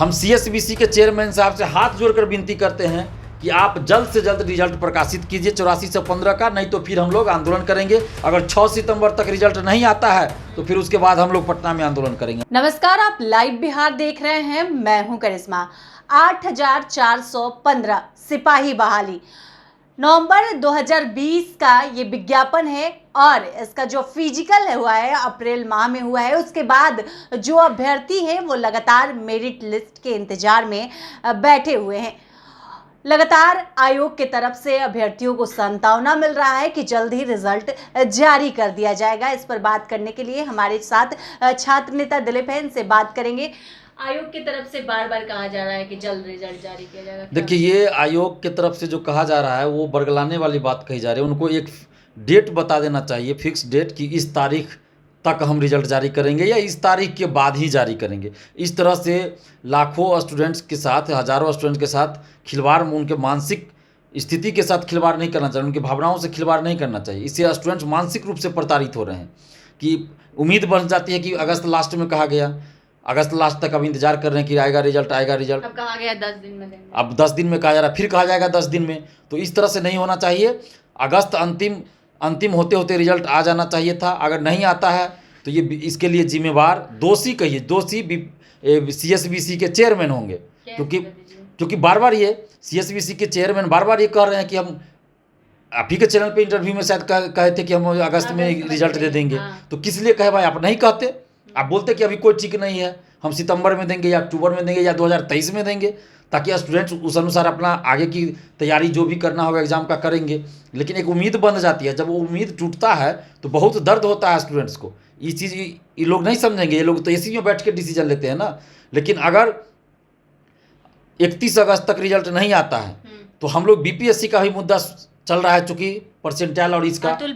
हम सीएसबीसी के चेयरमैन साहब से हाथ जोड़कर विनती करते हैं कि आप जल्द से जल्द रिजल्ट प्रकाशित कीजिए 84 से 15 का, नहीं तो फिर हम लोग आंदोलन करेंगे। अगर 6 सितंबर तक रिजल्ट नहीं आता है तो फिर उसके बाद हम लोग पटना में आंदोलन करेंगे। नमस्कार, आप लाइव बिहार देख रहे हैं, मैं हूं करिश्मा। 8415 सिपाही बहाली नवंबर 2020 का ये विज्ञापन है और इसका जो फिजिकल हुआ है अप्रैल माह में हुआ है। उसके बाद जो अभ्यर्थी हैं वो लगातार मेरिट लिस्ट के इंतजार में बैठे हुए हैं। लगातार आयोग की तरफ से अभ्यर्थियों को सांत्वना मिल रहा है कि जल्द ही रिजल्ट जारी कर दिया जाएगा। इस पर बात करने के लिए हमारे साथ छात्र नेता दिलीप है, इनसे बात करेंगे। आयोग की तरफ से बार बार कहा जा रहा है कि जल्द रिजल्ट जारी किया जाएगा। देखिए, ये आयोग की तरफ से जो कहा जा रहा है वो बरगलाने वाली बात कही जा रही है। उनको एक डेट बता देना चाहिए, फिक्स डेट, कि इस तारीख तक हम रिजल्ट जारी करेंगे या इस तारीख के बाद ही जारी करेंगे। इस तरह से लाखों स्टूडेंट्स के साथ, हज़ारों स्टूडेंट्स के साथ खिलवाड़, उनके मानसिक स्थिति के साथ खिलवाड़ नहीं करना चाहिए, उनकी भावनाओं से खिलवाड़ नहीं करना चाहिए। इससे स्टूडेंट्स मानसिक रूप से प्रताड़ित हो रहे हैं कि उम्मीद बन जाती है कि अगस्त लास्ट में कहा गया, अगस्त लास्ट तक अब इंतजार कर रहे हैं कि आएगा रिजल्ट, आएगा रिजल्ट। अब कहा गया 10 दिन में देंगे, अब 10 दिन में कहा जा रहा है, फिर कहा जाएगा 10 दिन में। तो इस तरह से नहीं होना चाहिए। अगस्त अंतिम होते होते रिजल्ट आ जाना चाहिए था। अगर नहीं आता है तो ये इसके लिए जिम्मेवार दोषी सीएसबीसी के चेयरमैन होंगे, क्योंकि बार बार ये सीएसबीसी के चेयरमैन बार बार ये कह रहे हैं कि हम आप ही के चैनल पे इंटरव्यू में शायद कहे थे कि हम अगस्त में रिजल्ट दे देंगे। तो किस लिए कहे भाई? आप नहीं कहते, आप बोलते कि अभी कोई ठीक नहीं है, हम सितंबर में देंगे या अक्टूबर में देंगे या 2023 में देंगे, ताकि स्टूडेंट्स उस अनुसार अपना आगे की तैयारी जो भी करना होगा एग्जाम का करेंगे। लेकिन एक उम्मीद बन जाती है, जब वो उम्मीद टूटता है तो बहुत दर्द होता है स्टूडेंट्स को। ये चीज़ ये लोग नहीं समझेंगे, ये लोग तो इसी में बैठ के डिसीजन लेते हैं ना। लेकिन अगर 31 अगस्त तक रिजल्ट नहीं आता है तो हम लोग बीपीएससी का भी मुद्दा चल रहा है, चूंकि परसेंटाइल और इसका अतुल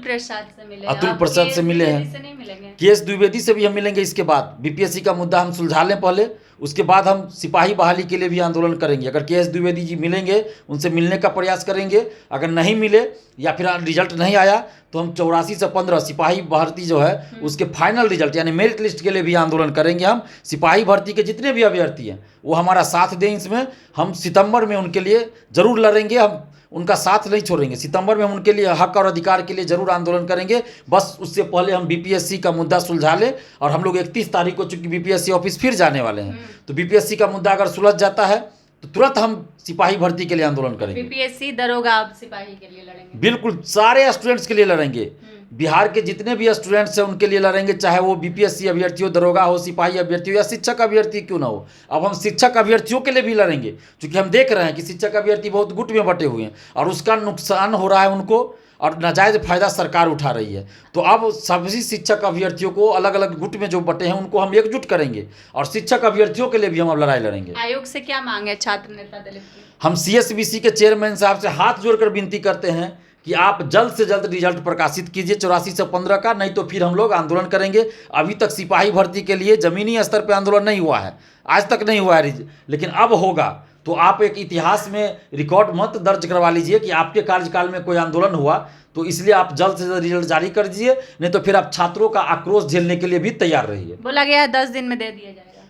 प्रसाद से मिले हैं, केएस द्विवेदी से भी हम मिलेंगे। इसके बाद बीपीएससी का मुद्दा हम सुलझा लें पहले, उसके बाद हम सिपाही बहाली के लिए भी आंदोलन करेंगे। अगर केएस द्विवेदी जी मिलेंगे, उनसे मिलने का प्रयास करेंगे। अगर नहीं मिले या फिर रिजल्ट नहीं आया तो हम 84 से 15 सिपाही भर्ती जो है उसके फाइनल रिजल्ट यानी मेरिट लिस्ट के लिए भी आंदोलन करेंगे। हम सिपाही भर्ती के जितने भी अभ्यर्थी हैं वो हमारा साथ दें इसमें। हम सितंबर में उनके लिए ज़रूर लड़ेंगे, हम उनका साथ नहीं छोड़ेंगे। सितंबर में हम उनके लिए हक और अधिकार के लिए ज़रूर आंदोलन करेंगे। बस उससे पहले हम बीपीएससी का मुद्दा सुलझा लें। और हम लोग 31 तारीख को चूँकि बीपीएससी ऑफिस फिर जाने वाले हैं, तो बीपीएससी का मुद्दा अगर सुलझ जाता है तो तुरंत हम सिपाही भर्ती के लिए आंदोलन करेंगे। बीपीएससी दरोगा आप सिपाही के लिए लड़ेंगे? बिल्कुल, सारे स्टूडेंट्स के लिए लड़ेंगे। बिहार के जितने भी स्टूडेंट्स हैं उनके लिए लड़ेंगे, चाहे वो बीपीएससी अभ्यर्थी हो, दरोगा हो, सिपाही अभ्यर्थी हो या शिक्षक अभ्यर्थी क्यों ना हो। अब हम शिक्षक अभ्यर्थियों के लिए भी लड़ेंगे, क्योंकि हम देख रहे हैं कि शिक्षक अभ्यर्थी बहुत गुट में बटे हुए हैं और उसका नुकसान हो रहा है उनको, और नाजायज़ फायदा सरकार उठा रही है। तो अब सभी शिक्षक अभ्यर्थियों को अलग अलग गुट में जो बटे हैं उनको हम एकजुट करेंगे और शिक्षक अभ्यर्थियों के लिए भी हम अब लड़ाई लड़ेंगे। आयोग से क्या मांग है छात्र नेता दिलीप की? हम सीएसबीसी के चेयरमैन साहब से हाथ जोड़कर विनती करते हैं कि आप जल्द से जल्द रिजल्ट प्रकाशित कीजिए 84 से 15 का, नहीं तो फिर हम लोग आंदोलन करेंगे। अभी तक सिपाही भर्ती के लिए ज़मीनी स्तर पर आंदोलन नहीं हुआ है, आज तक नहीं हुआ है, लेकिन अब होगा। तो आप एक इतिहास में रिकॉर्ड मत दर्ज करवा लीजिए कि आपके कार्यकाल में कोई आंदोलन हुआ, तो इसलिए आप जल्द से जल्द रिजल्ट जारी कर दीजिए, नहीं तो फिर आप छात्रों का आक्रोश झेलने के लिए भी तैयार रहिए। बोला गया है 10 दिन में दे दिया जाएगा,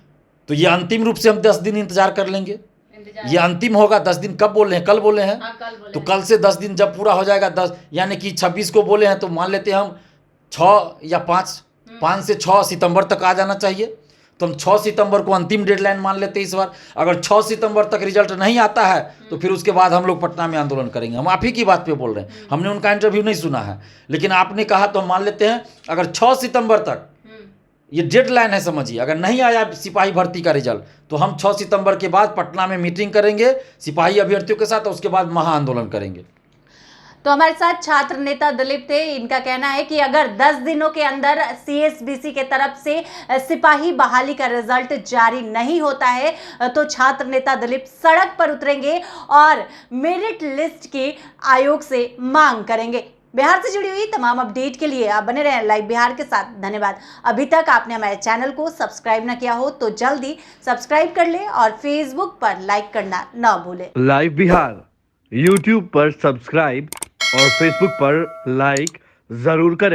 तो ये अंतिम रूप से हम 10 दिन इंतजार कर लेंगे। ये अंतिम होगा। 10 दिन कब बोले हैं? कल बोले हैं। तो कल से 10 दिन जब पूरा हो जाएगा, 10 यानी कि 26 को बोले हैं, तो मान लेते हैं हम 6 या 5 से 6 सितंबर तक आ जाना चाहिए। तो हम 6 सितंबर को अंतिम डेडलाइन मान लेते हैं इस बार। अगर 6 सितंबर तक रिजल्ट नहीं आता है तो फिर उसके बाद हम लोग पटना में आंदोलन करेंगे। हम आप ही की बात पे बोल रहे हैं, हमने उनका इंटरव्यू नहीं सुना है, लेकिन आपने कहा तो हम मान लेते हैं। अगर 6 सितंबर तक ये डेडलाइन है, समझिए, अगर नहीं आया सिपाही भर्ती का रिजल्ट तो हम 6 सितंबर के बाद पटना में मीटिंग करेंगे सिपाही अभ्यर्थियों के साथ, और उसके बाद महा आंदोलन करेंगे। तो हमारे साथ छात्र नेता दिलीप थे। इनका कहना है कि अगर 10 दिनों के अंदर सीएसबीसी के तरफ से सिपाही बहाली का रिजल्ट जारी नहीं होता है तो छात्र नेता दिलीप सड़क पर उतरेंगे और मेरिट लिस्ट की आयोग से मांग करेंगे। बिहार से जुड़ी हुई तमाम अपडेट के लिए आप बने रहें लाइव बिहार के साथ। धन्यवाद। अभी तक आपने हमारे चैनल को सब्सक्राइब न किया हो तो जल्दी सब्सक्राइब कर लें और फेसबुक पर लाइक करना न भूलें। लाइव बिहार यूट्यूब पर सब्सक्राइब और फेसबुक पर लाइक जरूर करें।